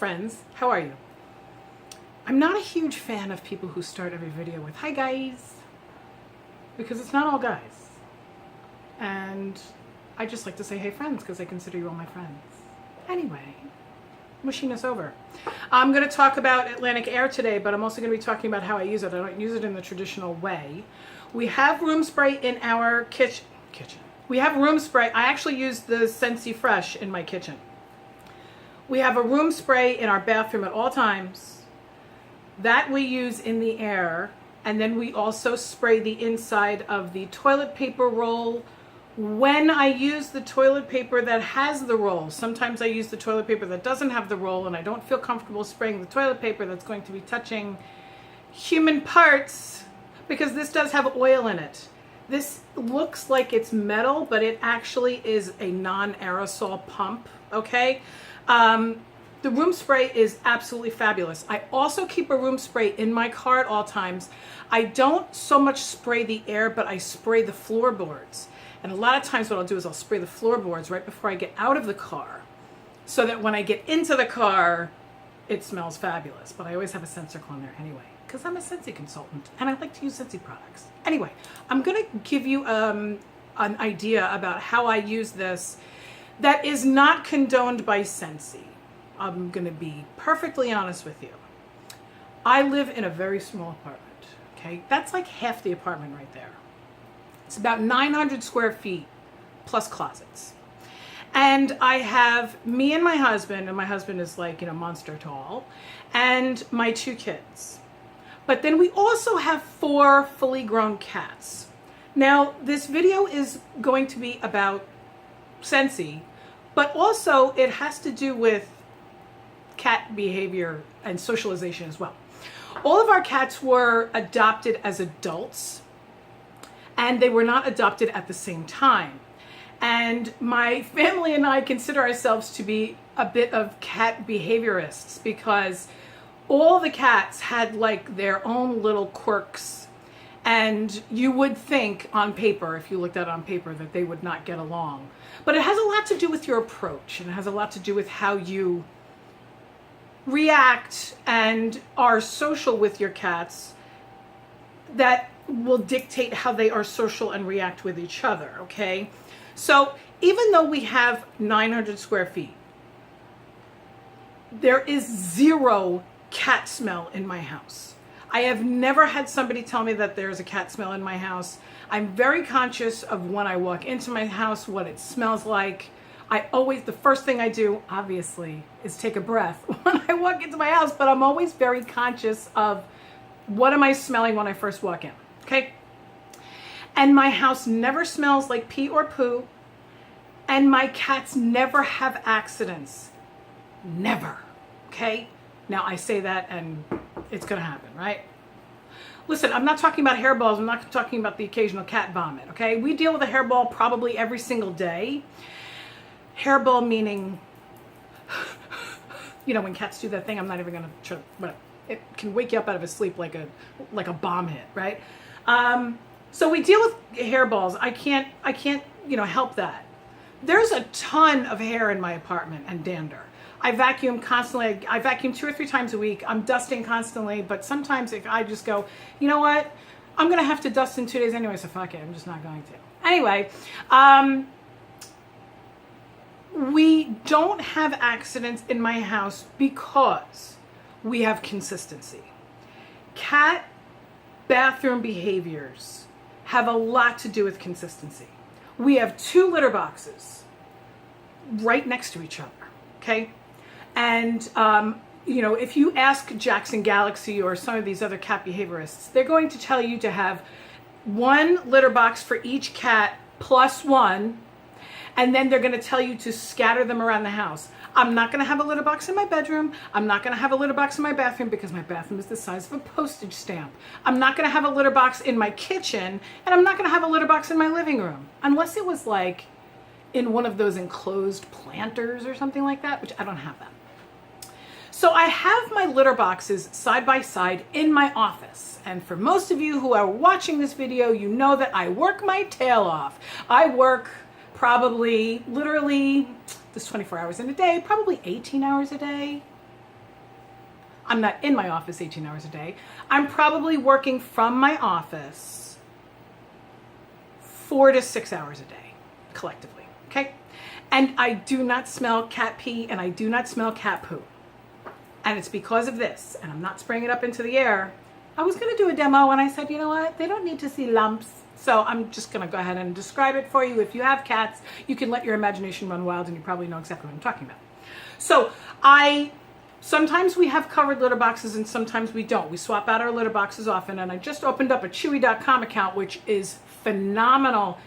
friends, how are you? I'm not a huge fan of people who start every video with, hi guys, because it's not all guys. And I just like to say, hey friends, because I consider you all my friends. Anyway, mushiness over. I'm going to talk about Atlantic Air today, but I'm also going to be talking about how I use it. I don't use it in the traditional way. We have room spray in our kitchen. We have room spray. I actually use the Scentsy Fresh in my kitchen. We have a room spray in our bathroom at all times. That we use in the air. And then we also spray the inside of the toilet paper roll when I use the toilet paper that has the roll. Sometimes I use the toilet paper that doesn't have the roll, and I don't feel comfortable spraying the toilet paper that's going to be touching human parts because this does have oil in it. This looks like it's metal, but it actually is a non-aerosol pump, okay? The room spray is absolutely fabulous. I also keep a room spray in my car at all times. I don't so much spray the air, but I spray the floorboards. And a lot of times what I'll do is I'll spray the floorboards right before I get out of the car so that when I get into the car, it smells fabulous. But I always have a scent circle in there anyway because I'm a Scentsy consultant and I like to use Scentsy products. Anyway, I'm going to give you an idea about how I use this that is not condoned by Scentsy. I'm going to be perfectly honest with you. I live in a very small apartment, okay? That's like half the apartment right there. It's about 900 square feet plus closets. And I have me and my husband is like, monster tall, and my 2 kids. But then we also have 4 fully grown cats. Now, this video is going to be about Scentsy, but also it has to do with cat behavior and socialization as well. All of our cats were adopted as adults, and they were not adopted at the same time. And my family and I consider ourselves to be a bit of cat behaviorists because all the cats had like their own little quirks, and you would think on paper, if you looked at it on paper, that they would not get along. But it has a lot to do with your approach, and it has a lot to do with how you react and are social with your cats that will dictate how they are social and react with each other, okay? So even though we have 900 square feet, there is 0 cat smell in my house. I have never had somebody tell me that there's a cat smell in my house. I'm very conscious of when I walk into my house, what it smells like. The first thing I do, obviously, is take a breath when I walk into my house, but I'm always very conscious of what am I smelling when I first walk in, okay? And my house never smells like pee or poo, and my cats never have accidents. Never, okay? Now, I say that and it's gonna happen, right? Listen, I'm not talking about hairballs. I'm not talking about the occasional cat vomit, okay? We deal with a hairball probably every single day. Hairball meaning, when cats do that thing, I'm not even gonna try, but it can wake you up out of a sleep like a bomb hit, right? So we deal with hairballs. I can't, help that. There's a ton of hair in my apartment and dander. I vacuum constantly. I vacuum 2 or 3 times a week. I'm dusting constantly, but sometimes if I just go, you know what? I'm gonna have to dust in 2 days anyway, so fuck it. I'm just not going to. Anyway, we don't have accidents in my house because we have consistency. Cat bathroom behaviors have a lot to do with consistency. We have 2 litter boxes right next to each other, okay? And, if you ask Jackson Galaxy or some of these other cat behaviorists, they're going to tell you to have 1 litter box for each cat plus 1, and then they're going to tell you to scatter them around the house. I'm not going to have a litter box in my bedroom. I'm not going to have a litter box in my bathroom because my bathroom is the size of a postage stamp. I'm not going to have a litter box in my kitchen, and I'm not going to have a litter box in my living room. Unless it was like in one of those enclosed planters or something like that, which I don't have that. So I have my litter boxes side by side in my office. And for most of you who are watching this video, you know that I work my tail off. I work probably literally this 24 hours in a day, probably 18 hours a day, I'm not in my office 18 hours a day. I'm probably working from my office 4 to 6 hours a day, collectively, okay? And I do not smell cat pee and I do not smell cat poo. And it's because of this, and I'm not spraying it up into the air. I was gonna do a demo and I said, you know what? They don't need to see lumps. So I'm just gonna go ahead and describe it for you. If you have cats, you can let your imagination run wild and you probably know exactly what I'm talking about. So sometimes we have covered litter boxes and sometimes we don't. We swap out our litter boxes often, and I just opened up a Chewy.com account, which is phenomenal.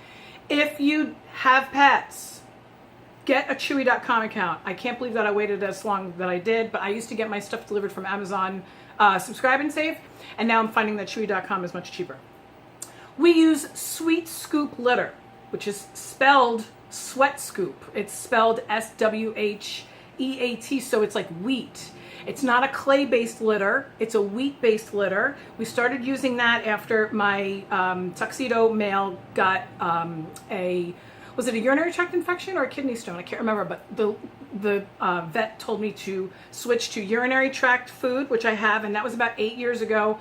If you have pets, get a Chewy.com account. I can't believe that I waited as long that I did, but I used to get my stuff delivered from Amazon Subscribe and Save, and now I'm finding that Chewy.com is much cheaper. We use Sweet Scoop litter, which is spelled Sweat Scoop. It's spelled SWHEAT, so it's like wheat. It's not a clay-based litter. It's a wheat-based litter. We started using that after my tuxedo male got was it a urinary tract infection or a kidney stone? I can't remember, but the vet told me to switch to urinary tract food, which I have, and that was about 8 years ago.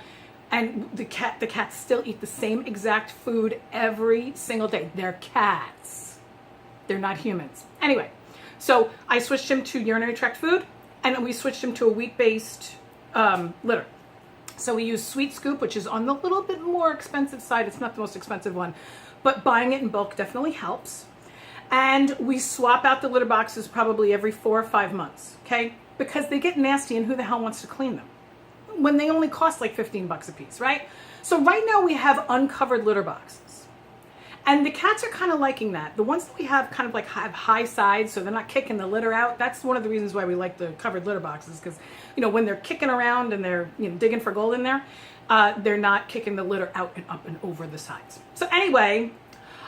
And the cats still eat the same exact food every single day. They're cats. They're not humans. Anyway, so I switched him to urinary tract food, and we switched him to a wheat-based litter. So we use Sweet Scoop, which is on the little bit more expensive side. It's not the most expensive one, but buying it in bulk definitely helps. And we swap out the litter boxes probably every 4 or 5 months, okay? Because they get nasty, and who the hell wants to clean them when they only cost like $15 a piece, right? So right now we have uncovered litter boxes. And the cats are kind of liking that. The ones that we have kind of like have high sides, so they're not kicking the litter out. That's one of the reasons why we like the covered litter boxes, because, you know, when they're kicking around and they're, you know, digging for gold in there, they're not kicking the litter out and up and over the sides. So anyway,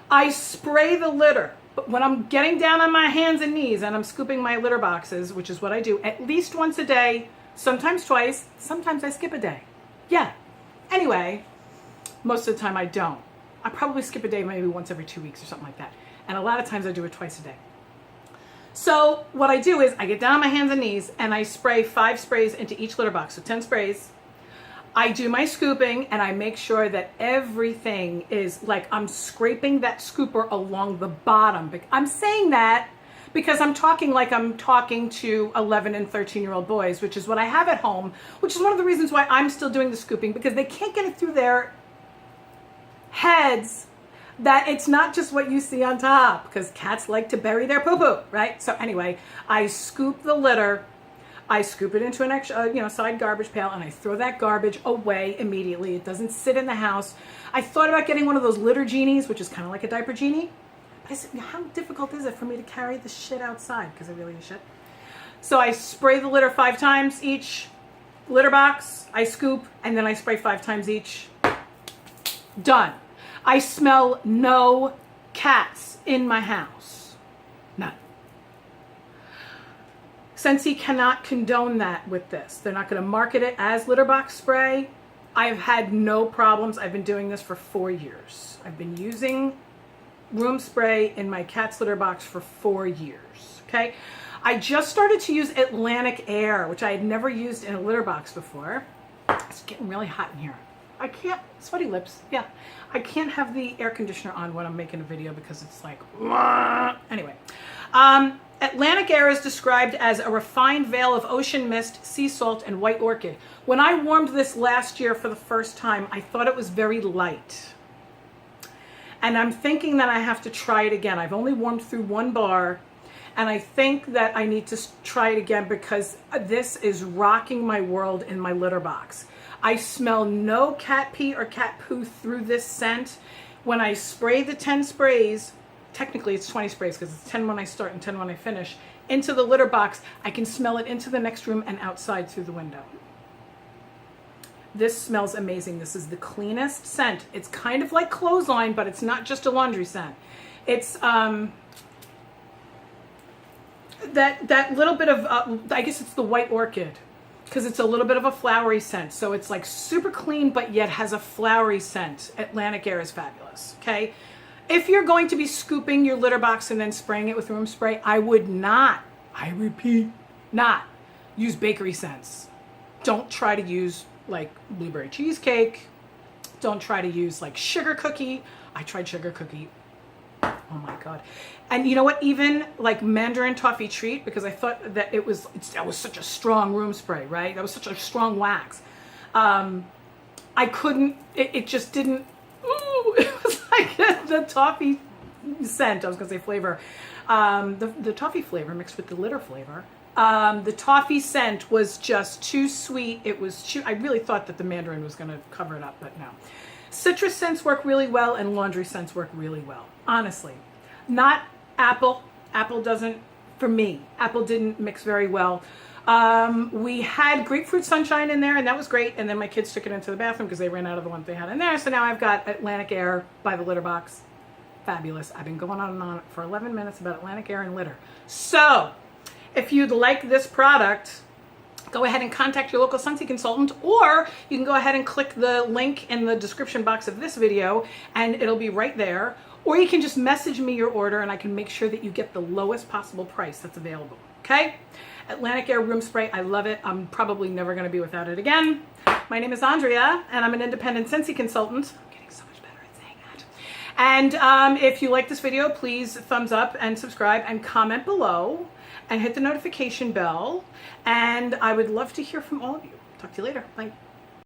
I spray the litter. But when I'm getting down on my hands and knees and I'm scooping my litter boxes, which is what I do at least once a day, sometimes twice, sometimes I skip a day. Yeah. Anyway, most of the time I don't. I probably skip a day maybe once every 2 weeks or something like that. And a lot of times I do it twice a day. So what I do is I get down on my hands and knees and I spray 5 sprays into each litter box, so 10 sprays. I do my scooping and I make sure that everything is like I'm scraping that scooper along the bottom. I'm saying that because I'm talking like I'm talking to 11 and 13-year-old boys, which is what I have at home, which is one of the reasons why I'm still doing the scooping, because they can't get it through their heads that it's not just what you see on top, because cats like to bury their poo-poo, right? So anyway, I scoop the litter, I scoop it into an extra, side garbage pail, and I throw that garbage away immediately. It doesn't sit in the house. I thought about getting one of those litter genies, which is kind of like a diaper genie. But I said, how difficult is it for me to carry the shit outside? Because I really do shit. So I spray the litter 5 times each litter box. I scoop, and then I spray 5 times each. Done. I smell no cats in my house. None. Scentsy cannot condone that with this. They're not going to market it as litter box spray. I've had no problems. I've been doing this for 4 years. I've been using room spray in my cat's litter box for 4 years, okay? I just started to use Atlantic Air, which I had never used in a litter box before. It's getting really hot in here. I can't, sweaty lips, yeah. I can't have the air conditioner on when I'm making a video because it's like, anyway. Atlantic Air is described as a refined veil of ocean mist, sea salt, and white orchid. When I warmed this last year for the first time, I thought it was very light. And I'm thinking that I have to try it again. I've only warmed through 1 bar, and I think that I need to try it again because this is rocking my world in my litter box. I smell no cat pee or cat poo through this scent. When I spray the 10 sprays, technically it's 20 sprays because it's 10 when I start and 10 when I finish, into the litter box, I can smell it into the next room and outside through the window. This smells amazing. This is the cleanest scent. It's kind of like clothesline, but it's not just a laundry scent. It's that little bit of, I guess it's the white orchid, because it's a little bit of a flowery scent. So it's like super clean, but yet has a flowery scent. Atlantic Air is fabulous, okay? If you're going to be scooping your litter box and then spraying it with room spray, I would not, I repeat, not use bakery scents. Don't try to use like blueberry cheesecake. Don't try to use like sugar cookie. I tried sugar cookie. Oh my God. And you know what? Even like Mandarin Toffee Treat, because I thought that that was such a strong room spray, right? That was such a strong wax. I couldn't, it just didn't, ooh, it was like the toffee scent, I was gonna say flavor. The toffee flavor mixed with the litter flavor. The toffee scent was just too sweet. It was too, I really thought that the mandarin was gonna cover it up, but no. Citrus scents work really well and laundry scents work really well, honestly. Not apple. Apple doesn't, for me, apple didn't mix very well. We had grapefruit sunshine in there and that was great. And then my kids took it into the bathroom because they ran out of the ones they had in there. So now I've got Atlantic Air by the litter box. Fabulous. I've been going on and on for 11 minutes about Atlantic Air and litter. So if you'd like this product, go ahead and contact your local Scentsy consultant, or you can go ahead and click the link in the description box of this video and it'll be right there. Or you can just message me your order and I can make sure that you get the lowest possible price that's available. Okay? Atlantic Air Room Spray, I love it. I'm probably never going to be without it again. My name is Andrea, and I'm an independent Scentsy consultant. I'm getting so much better at saying that. And if you like this video, please thumbs up and subscribe and comment below and hit the notification bell. And I would love to hear from all of you. Talk to you later. Bye.